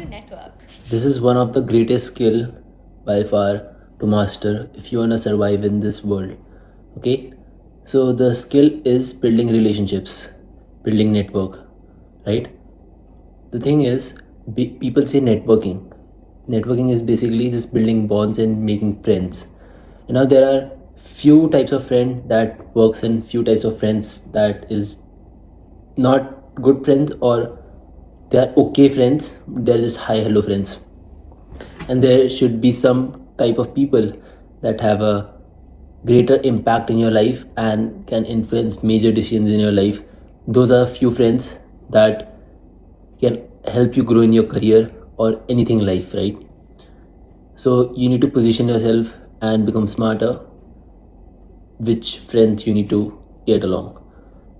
network? This is one of the greatest skill by far to master if you want to survive in this world. Okay, so the skill is building relationships, building network, right? The thing is, people say networking. Networking is basically just building bonds and making friends. You know, there are few types of friend that works and few types of friends that is not good friends, or they are okay friends, they're just hi hello friends. And there should be some type of people that have a greater impact in your life and can influence major decisions in your life. Those are a few friends that can help you grow in your career or anything in life, right? So you need to position yourself and become smarter which friends you need to get along.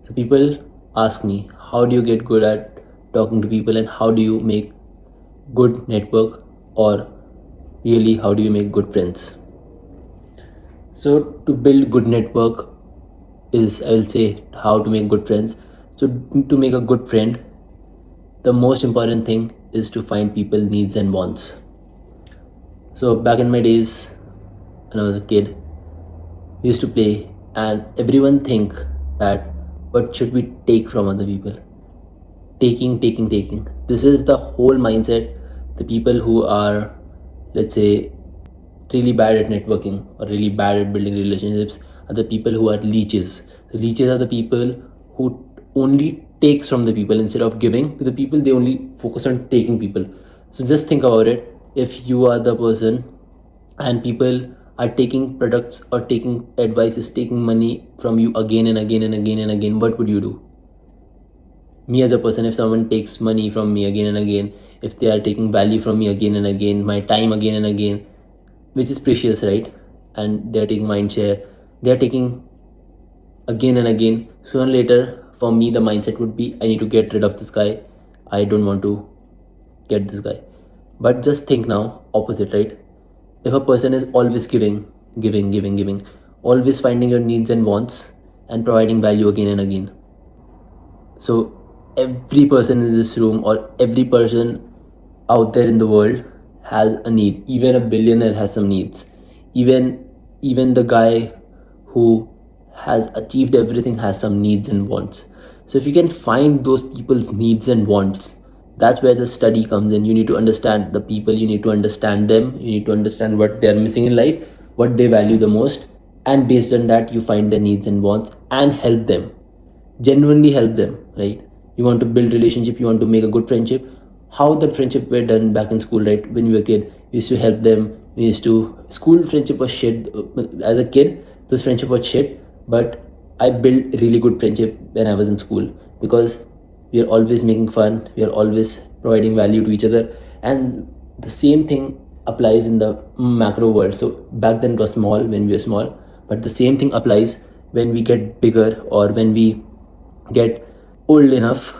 So people ask me, how do you get good at talking to people and how do you make good network, or really how do you make good friends? So to build good network is, I will say, how to make good friends. So to make a good friend, the most important thing is to find people needs and wants. So back in my days when I was a kid, we used to play and everyone think that what should we take from other people? Taking. This is the whole mindset. The people who are, let's say, really bad at networking or really bad at building relationships are the people who are leeches. The leeches are the people who only takes from the people instead of giving to the people. They only focus on taking people. So just think about it. If you are the person and people are taking products or taking advices, taking money from you again and again and again and again, what would you do? Me as a person, if someone takes money from me again and again, if they are taking value from me again and again, my time again and again, which is precious, right? And they are taking mind share, they are taking again and again, sooner or later, for me the mindset would be, I need to get rid of this guy, I don't want to get this guy. But just think now, opposite, right? If a person is always giving, always finding your needs and wants and providing value again and again, so every person in this room or every person out there in the world has a need. Even a billionaire has some needs. Even the guy who has achieved everything has some needs and wants. So if you can find those people's needs and wants, that's where the study comes in. You need to understand the people, you need to understand them, you need to understand what they're missing in life, what they value the most, and based on that you find their needs and wants and help them, genuinely help them, right? You want to build relationship, you want to make a good friendship. How that friendship were done back in school, right? When we were a kid, we used to help them. We used to, school friendship was shit. As a kid, those friendship was shit, but I built really good friendship when I was in school, because we are always making fun, we are always providing value to each other. And the same thing applies in the macro world. So back then it was small when we were small, but the same thing applies when we get bigger, or when we get old enough,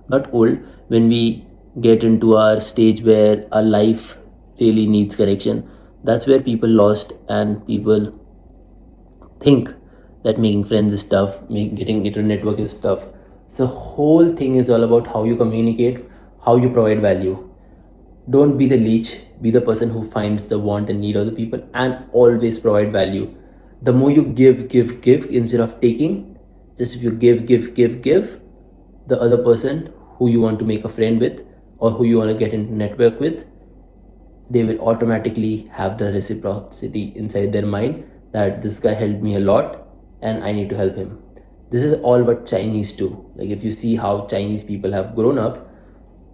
not old, when we get into our stage where our life really needs correction. That's where people lost, and people think that making friends is tough, getting into a network is tough. So whole thing is all about how you communicate, how you provide value. Don't be the leech, be the person who finds the want and need of the people and always provide value. The more you give instead of taking, just if you give, the other person who you want to make a friend with or who you want to get into network with, they will automatically have the reciprocity inside their mind that this guy helped me a lot and I need to help him. This is all what Chinese do. Like, if you see how Chinese people have grown up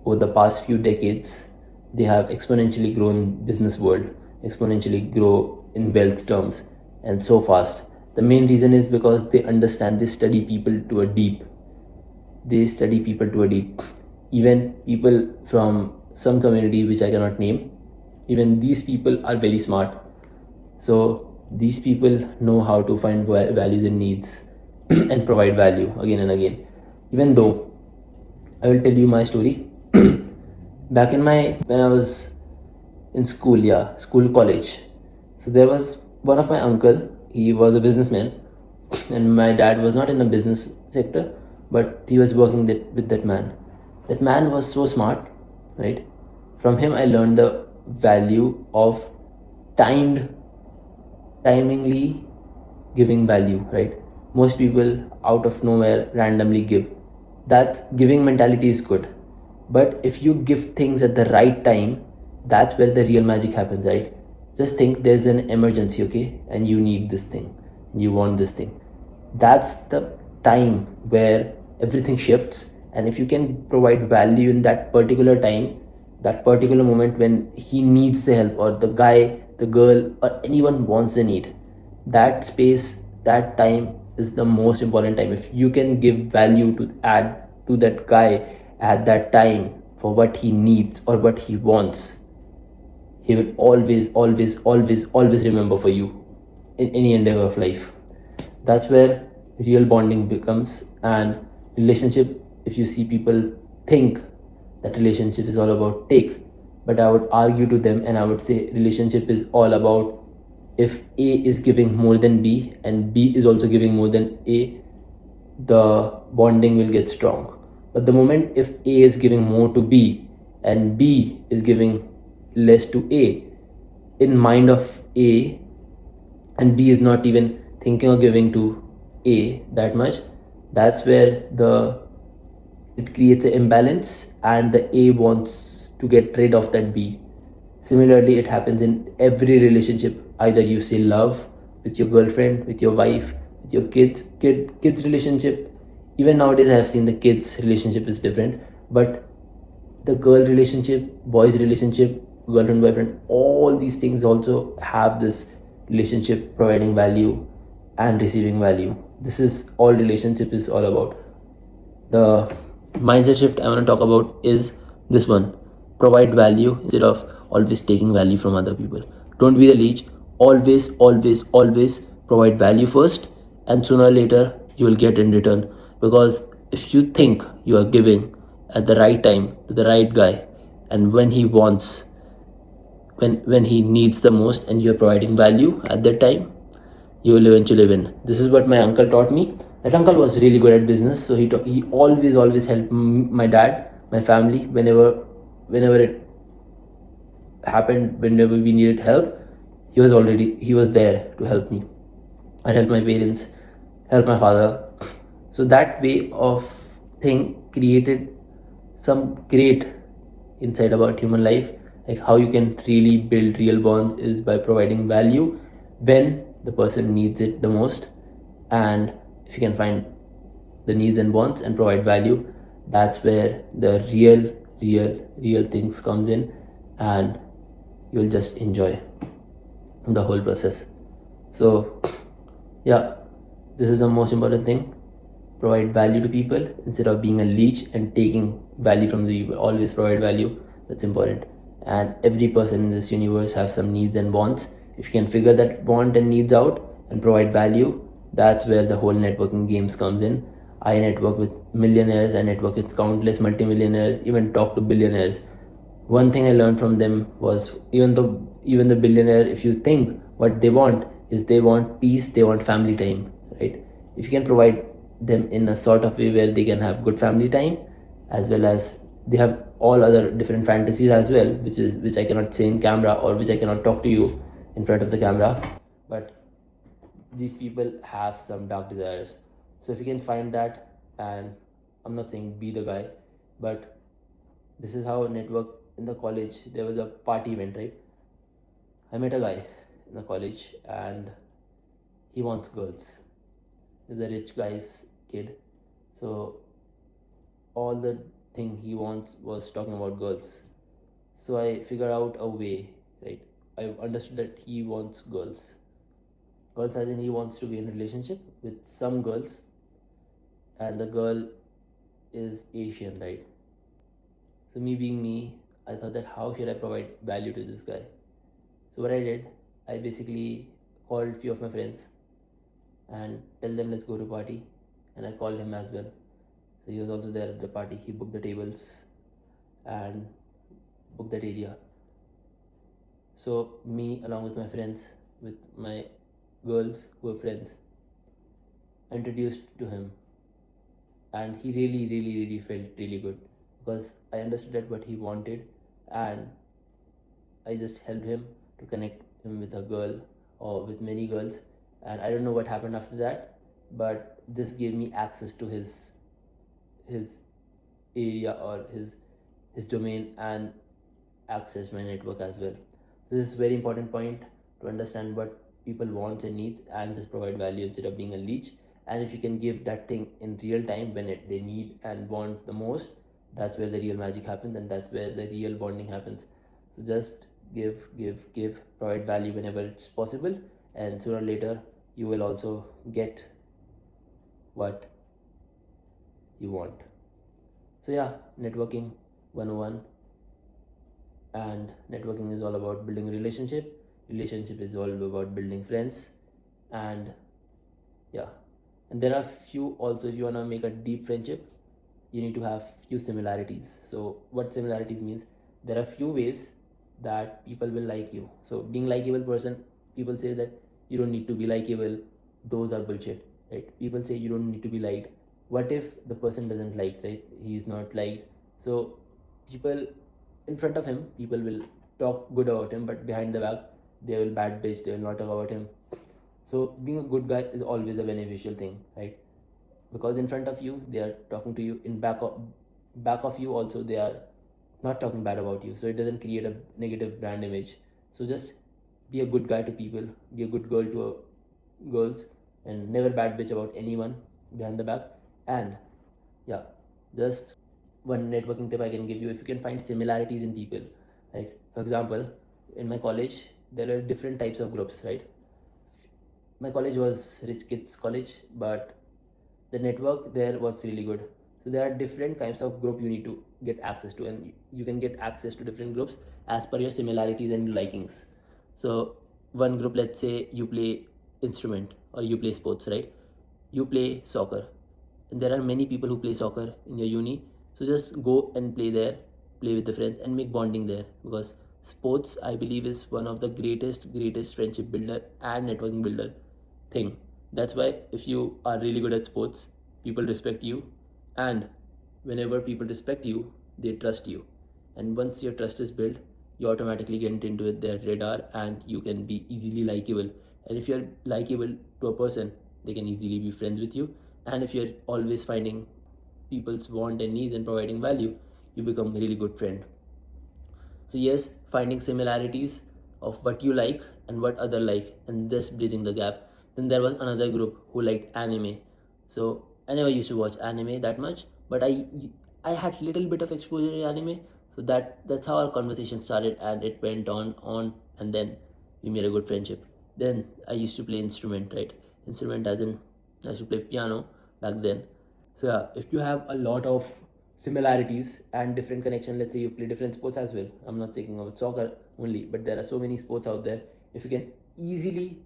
over the past few decades, they have exponentially grown business world, exponentially grow in wealth terms, and so fast. The main reason is because they understand, they study people to a deep. They study people to a deep. Even people from some community which I cannot name, even these people are very smart. So these people know how to find values and needs and provide value again and again. Even though I will tell you my story. Back in when I was in school, college. So there was one of my uncle. He was a businessman, and my dad was not in a business sector, but he was working with that man. That man was so smart, right? From him, I learned the value of timed, timingly giving value, right? Most people out of nowhere randomly give. That giving mentality is good. But if you give things at the right time, that's where the real magic happens, right? Just think there's an emergency, okay? And you need this thing, and you want this thing. That's the time where everything shifts. And if you can provide value in that particular time, that particular moment when he needs the help, or the guy, the girl, or anyone wants the need, that space, that time is the most important time. If you can give value to add to that guy at that time for what he needs or what he wants, he will always remember for you in any endeavor of life. That's where real bonding becomes. And relationship, if you see people think that relationship is all about take, but I would argue to them and I would say relationship is all about, if A is giving more than B and B is also giving more than A, the bonding will get strong. But the moment if A is giving more to B and B is giving less to A, in mind of A, and B is not even thinking of giving to A that much, that's where the it creates an imbalance and the A wants to get rid of that B. Similarly, it happens in every relationship. Either you say love with your girlfriend, with your wife, with your kids relationship. Even nowadays, I have seen the kids relationship is different, but the girl relationship, boys relationship, girlfriend boyfriend, all these things also have this relationship providing value and receiving value. This is all relationship is all about. The mindset shift I want to talk about is this one: provide value instead of always taking value from other people. Don't be the leech. Always provide value first, and sooner or later you will get in return. Because if you think you are giving at the right time to the right guy, and when he wants, when he needs the most, and you're providing value at that time, you will eventually win. This is what my uncle taught me. That uncle was really good at business, so he always helped my dad, my family, whenever it happened, whenever we needed help. He was there to help me. I helped my parents, helped my father. So that way of thing created some great insight about human life. Like how you can really build real bonds is by providing value when the person needs it the most. And if you can find the needs and wants and provide value, that's where the real things comes in, and you'll just enjoy the whole process. So yeah, this is the most important thing: provide value to people instead of being a leech and taking value from the people. Always provide value. That's important. And every person in this universe have some needs and wants. If you can figure that want and needs out and provide value, that's where the whole networking games comes in. I network with millionaires, I network with countless multimillionaires, even talk to billionaires. One thing I learned from them was, even the billionaire, if you think what they want is, they want peace, they want family time, right? If you can provide them in a sort of way where they can have good family time, as well as they have all other different fantasies as well, which I cannot say in camera, or which I cannot talk to you in front of the camera, but these people have some dark desires. So if you can find that, and I'm not saying be the guy, but this is how network. In the college there was a party event, right? I met a guy in the college, and he wants girls. He's a rich guy's kid, so all the thing he wants was talking about girls. So I figured out a way, right? I understood that he wants girls as in he wants to be in a relationship with some girls, and the girl is Asian, right? So me being me, I thought that how should I provide value to this guy? So what I did, I basically called few of my friends and tell them let's go to party, and I called him as well. So he was also there at the party. He booked the tables and booked that area. So me along with my friends, with my girls who were friends, introduced to him, and he really felt really good, because I understood that what he wanted and I just helped him to connect him with a girl or with many girls, and I don't know what happened after that, but this gave me access to his area or his domain and access my network as well. So this is very important point to understand what people want and needs and just provide value instead of being a leech. And if you can give that thing in real time when they need and want the most, that's where the real magic happens and that's where the real bonding happens. So just give, provide value whenever it's possible, and sooner or later you will also get what you want. So yeah, networking 101. And networking is all about building relationship is all about building friends. And yeah, and there are few also, if you want to make a deep friendship, you need to have few similarities. So what similarities means, there are few ways that people will like you. So being likable person, people say that you don't need to be likable, those are bullshit, right? People say you don't need to be liked. What if the person doesn't like, right? He's not liked. So people in front of him, people will talk good about him, but behind the back they will bad bitch, they will not talk about him. So being a good guy is always a beneficial thing, right? Because in front of you they are talking to you, in back of you also they are not talking bad about you, so it doesn't create a negative brand image. So just be a good guy to people, be a good girl to girls, and never bad bitch about anyone behind the back. And yeah, just one networking tip I can give you, if you can find similarities in people, right? For example, in my college there are different types of groups, right? My college was rich kids college, but the network there was really good. So there are different kinds of group you need to get access to, and you can get access to different groups as per your similarities and likings. So one group, let's say you play instrument or you play sports, right? You play soccer, and there are many people who play soccer in your uni. So just go and play there, play with the friends and make bonding there, because sports, I believe, is one of the greatest friendship builder and networking builder thing. That's why if you are really good at sports, people respect you, and whenever people respect you, they trust you. And once your trust is built, you automatically get into their radar and you can be easily likable. And if you're likable to a person, they can easily be friends with you. And if you're always finding people's want and needs and providing value, you become a really good friend. So yes, finding similarities of what you like and what other like, and thus bridging the gap. Then there was another group who liked anime. So I never used to watch anime that much, but I had little bit of exposure in anime. So that's how our conversation started, and it went on, and then we made a good friendship. Then I used to play instrument, right? Instrument as in I used to play piano back then. So yeah, if you have a lot of similarities and different connection, let's say you play different sports as well. I'm not talking about soccer only, but there are so many sports out there. If you can easily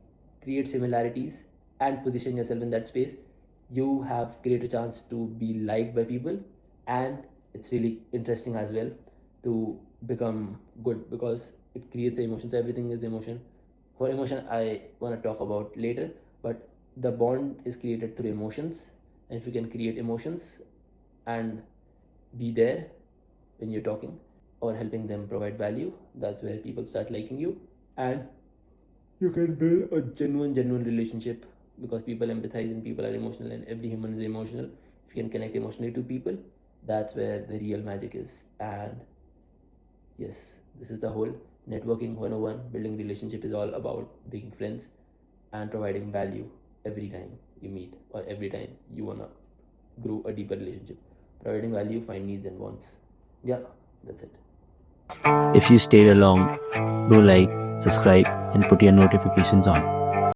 create similarities and position yourself in that space, you have greater chance to be liked by people, and it's really interesting as well to become good, because it creates emotions. Everything is emotion. For emotion I want to talk about later, but the bond is created through emotions. And if you can create emotions and be there when you're talking or helping them provide value, that's where people start liking you, and you can build a genuine relationship, because people empathize and people are emotional, and every human is emotional. If you can connect emotionally to people, that's where the real magic is. And yes, this is the whole networking 101. Building relationship is all about making friends and providing value every time you meet, or every time you wanna grow a deeper relationship. Providing value, find needs and wants. Yeah, that's it. If you stayed along, do like, subscribe, and put your notifications on.